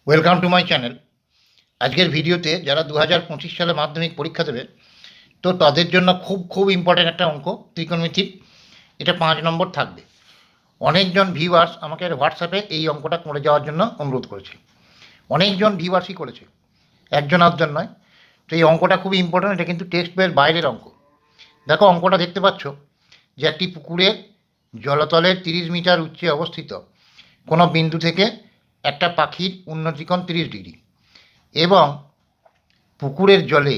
Welcome to my channel. আজকের ভিডিওতে যারা 2025 সালে মাধ্যমিক পরীক্ষা দেবে তো তাদের জন্য খুব ইম্পর্টেন্ট একটা অঙ্ক ত্রিকোণমিতির। এটা 5 নম্বর থাকবে। অনেকজন ভিউয়ার্স আমাকে হোয়াটসঅ্যাপে এই অঙ্কটা করে যাওয়ার জন্য অনুরোধ করেছে। অনেকজন ভিউয়ার্সই করেছে, একজন আধজন নয়। তো এই অঙ্কটা খুবই ইম্পর্টেন্ট। এটা কিন্তু টেক্সট বইয়ের বাইরের অঙ্ক। দেখো অঙ্কটা দেখতে পাচ্ছ যে একটি পুকুরের জলতলের 30 মিটার উচ্চে অবস্থিত কোনো বিন্দু থেকে একটা পাখির উন্নতিকোণ 30 ডিগ্রি এবং পুকুরের জলে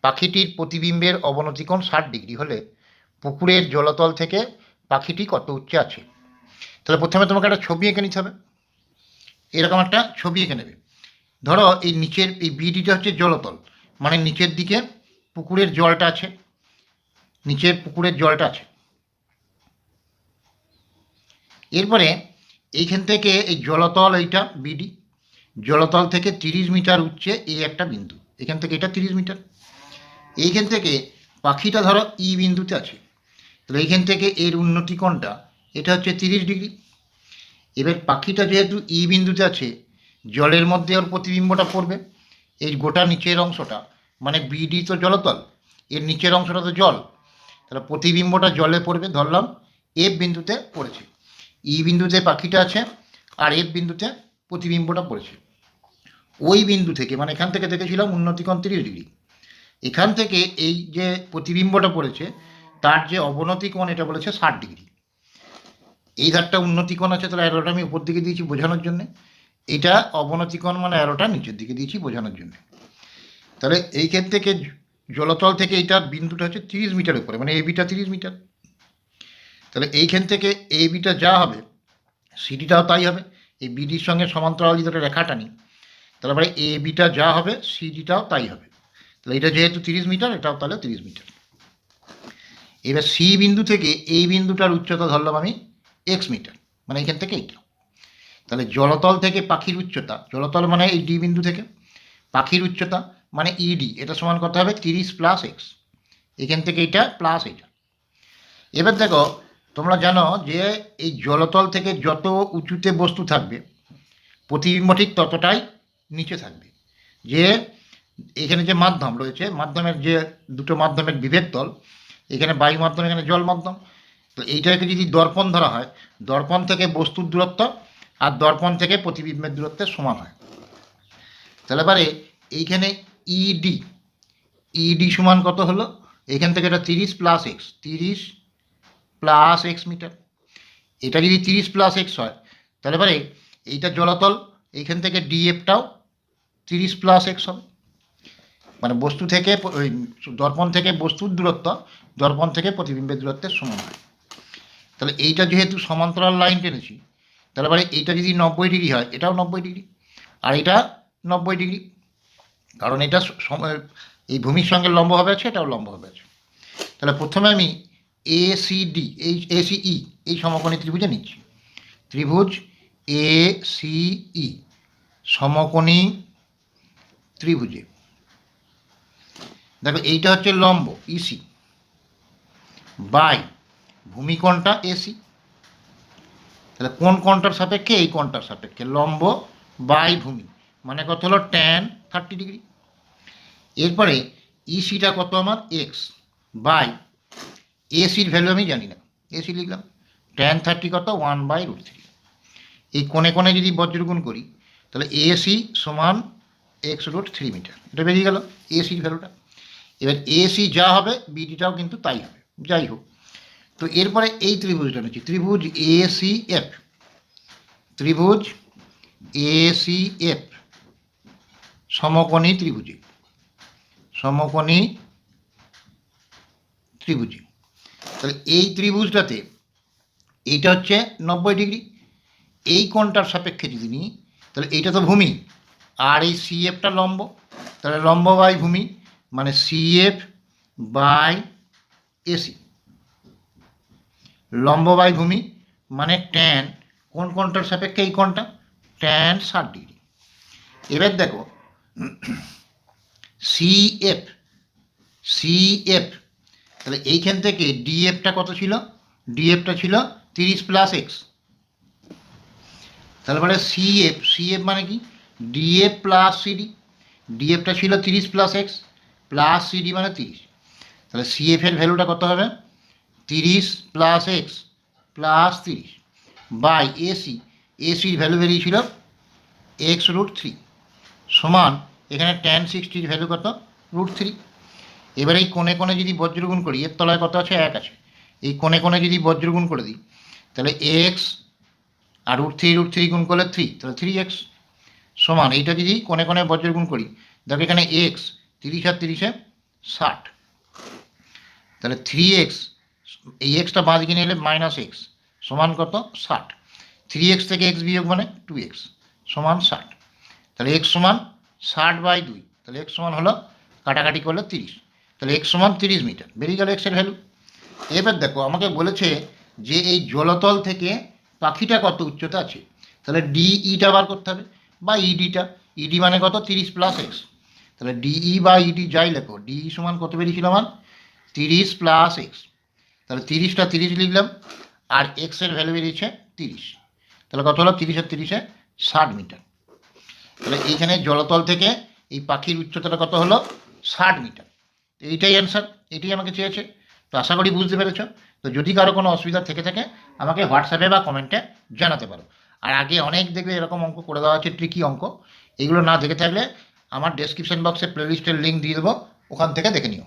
পাখিটির প্রতিবিম্বের অবনতিকোণ 60 ডিগ্রি হলে পুকুরের জলতল থেকে পাখিটি কত উচ্চে আছে। তাহলে প্রথমে তোমাকে একটা ছবি এঁকে নিতে হবে। এরকম একটা ছবি এঁকে নেবে। ধরো এই নিচের এই বিডিটা হচ্ছে জলতল, মানে নিচের দিকে পুকুরের জলটা আছে, নিচের পুকুরের জলটা আছে। এরপরে এইখান থেকে এই জলতল, এইটা বিডি, জলতল থেকে 30 মিটার উচ্চে এই একটা বিন্দু, এখান থেকে এটা 30 মিটার। এইখান থেকে পাখিটা ধরো ই বিন্দুতে আছে, তাহলে এইখান থেকে এর উন্নতিকোণটা এটা হচ্ছে 30 ডিগ্রি। এবার পাখিটা যেহেতু ই বিন্দুতে আছে, জলের মধ্যে ওর প্রতিবিম্বটা পড়বে। এই গোটা নিচের অংশটা মানে বিডি তো জলতল, এর নিচের অংশটা তো জল, তাহলে প্রতিবিম্বটা জলে পড়বে। ধরলাম এফ বিন্দুতে পড়েছে, ই বিন্দুতে পাখিটা আছে আর এফ বিন্দুতে প্রতিবিম্বটা পড়েছে। ওই বিন্দু থেকে মানে এখান থেকে দেখেছিলাম উন্নতিকোণ 30 ডিগ্রি, এখান থেকে এই যে প্রতিবিম্বটা পড়েছে তার যে অবনতি কোণ এটা বলেছে 60 ডিগ্রি। এই ধারটা উন্নতি কোণ আছে, তাহলে অ্যারোটা আমি উপর দিকে দিয়েছি বোঝানোর জন্য। এটা অবনতি কোণ মানে অ্যারোটা নিচের দিকে দিয়েছি বোঝানোর জন্য। তাহলে এইখান থেকে জলতল থেকে এইটার বিন্দুটা হচ্ছে 30 মিটার উপরে, মানে এবিটা 30 মিটার। তাহলে এইখান থেকে এই বিটা যা হবে সিডিটাও তাই হবে। এই বিডির সঙ্গে সমান্তরাল যদি একটা রেখা টানি তাহলে এ বিটা যা হবে সিডিটাও তাই হবে। তাহলে এটা যেহেতু 30 মিটার, এটাও তাহলে 30 মিটার। এবার সি বিন্দু থেকে এই বিন্দুটার উচ্চতা ধরলাম আমি এক্স মিটার, মানে এখান থেকে এইটা। তাহলে জলতল থেকে পাখির উচ্চতা, জলতল মানে এই ডি বিন্দু থেকে পাখির উচ্চতা মানে ইডি, এটা সমান করতে হবে 30 প্লাস এক্স, এখান থেকে এইটা প্লাস এইটা। এবার দেখো তোমরা জানো যে এই জলতল থেকে যত উঁচুতে বস্তু থাকবে প্রতিবিম্ব ঠিক ততটাই নিচে থাকবে। যে এখানে যে মাধ্যম রয়েছে, মাধ্যমের যে দুটো মাধ্যমের বিভেদ তল, এখানে বায়ু মাধ্যম, এখানে জল মাধ্যম। তো এইটাকে যদি দর্পণ ধরা হয়, দর্পণ থেকে বস্তুর দূরত্ব আর দর্পণ থেকে প্রতিবিম্বের দূরত্বের সমান হয়। তাহলে এবারে এইখানে ইডি, ইডি সমান কত হলো, এখান থেকে এটা 30 plus x, 30 plus x meter. এটা যদি 30 প্লাস এক্স হয় তাহলে এবারে এইটা জলতল, এইখান থেকে ডিএফটাও 30 প্লাস এক্স হবে। মানে বস্তু থেকে ওই দর্পণ থেকে বস্তুর দূরত্ব দর্পণ থেকে প্রতিবিম্বের দূরত্বের সমান হয়। তাহলে এইটা যেহেতু সমান্তরাল লাইন টেনেছি, তাহলে এবারে এইটা যদি 90 ডিগ্রি হয় এটাও 90 ডিগ্রি আর এটা 90 ডিগ্রি, কারণ এটা এই ভূমির সঙ্গে লম্বভাবে আছে, এটাও লম্বভাবে আছে। তাহলে প্রথমে আমি এসিডি, এই এসিই এই সমকোণী ত্রিভুজে নিচ্ছি। ত্রিভুজ এসিই সমকোণী ত্রিভুজে দেখো এইটা হচ্ছে লম্ব ইসি বাই ভূমিকোণটা এসি। তাহলে কোন কোণটার সাপেক্ষে, এই কোণটার সাপেক্ষে, লম্ব বাই ভূমি মানে কত হলো ট্যান 30 ডিগ্রি। এরপরে ইসিটা কত আমার এক্স বাই এসির ভ্যালু আমি জানি না, এসি লিখলাম, ট্যান 30 কত 1/√3। এই কোণে কোণে যদি বজ্রগুণ করি তাহলে এসি সমান x√3 মিটার, এটা বেরিয়ে গেল এসির ভ্যালুটা। এবার এসি যা হবে বিডিটাও কিন্তু তাই হবে, যাই হোক। তো এরপরে এই ত্রিভুজটা নিচ্ছি, ত্রিভুজ এসিএফ, ত্রিভুজ এসিএফ সমকোণী ত্রিভুজে, সমকোণী ত্রিভুজে। তাহলে এই ত্রিভুজটাতে এইটা হচ্ছে 90 ডিগ্রি, এই কোণটার সাপেক্ষে যদি নিই তাহলে এইটা তো ভূমি আর এই সিএফটা লম্ব, তাহলে লম্ব বাই ভূমি মানে সিএফ বাই এসি, লম্ব বাই ভূমি মানে ট্যান কোন কোণটার সাপেক্ষে, এই কোণটা ট্যান 60 ডিগ্রি। এবার দেখো সিএফ, সিএফ তাহলে এইখান থেকে ডিএফটা কত ছিল, ডিএফটা ছিল 30 প্লাস এক্স। তাহলে সিএফ, সিএফ মানে কি ডিএফ প্লাস সিডি, ডিএফটা ছিল 30 প্লাস এক্স প্লাস সিডি মানে 30, তাহলে সিএফ এর ভ্যালুটা কত হবে 30 plus x plus 30 by AC, এসির ভ্যালু বেরিয়েছিল x√3 সমান এখানে tan 60 এর ভ্যালু কত √3। এবার এই কোণে কোণে যদি বজ্রগুণ করি, এর তলায় কত আছে 1 আছে, এই কোণে কোণে যদি বজ্রগুণ করে দিই তাহলে এক্স আর √3 গুণ করলে 3, তাহলে 3x সমান এইটা যদি কোণে কোণে বজ্রগুণ করি, দেখো এখানে এক্স 30 আর 30-এ 60, তাহলে 3x, এই এক্সটা বাদ গিয়ে নিলে -x সমান কত 60, 3x থেকে x বিয়োগ মানে 2x সমান 60, তাহলে x সমান 60/2, তাহলে x সমান হলো কাটাকাটি করলে 30, তাহলে x সমান 30 মিটার বেরিয়ে গেল x এর ভ্যালু। এবার দেখো আমাকে বলেছে যে এই জলতল থেকে পাখিটা কত উচ্চতা আছে, তাহলে ডিইটা বার করতে হবে বা ইডিটা, ইডি মানে কত 30 প্লাস এক্স, তাহলে ডিই বা ইডি যাই লেখো, ডিই সমান কত বেরিয়েছিল আমার 30 প্লাস এক্স, তাহলে 30টা 30 লিখলাম আর এক্স এর ভ্যালু বেরিয়েছে 30, তাহলে কত হলো 30 আর 30-এ 60 মিটার। তাহলে এইখানে জলতল থেকে এই পাখির উচ্চতাটা কত হলো 60 মিটার, এইটাই অ্যান্সার, এটাই আমাকে চেয়েছে। তো আশা করি বুঝতে পেরেছ। তো যদি কারো কোনো অসুবিধা থেকে থাকে আমাকে হোয়াটসঅ্যাপে বা কমেন্টে জানাতে পারো। আর আগে অনেক দেখবে এরকম অঙ্ক করে দেওয়া আছে, ট্রিকি অঙ্ক, এগুলো না দেখে থাকলে আমার ডেসক্রিপশন বক্সে প্লেলিস্টের লিঙ্ক দিয়ে দেবো, ওখান থেকে দেখে নিও।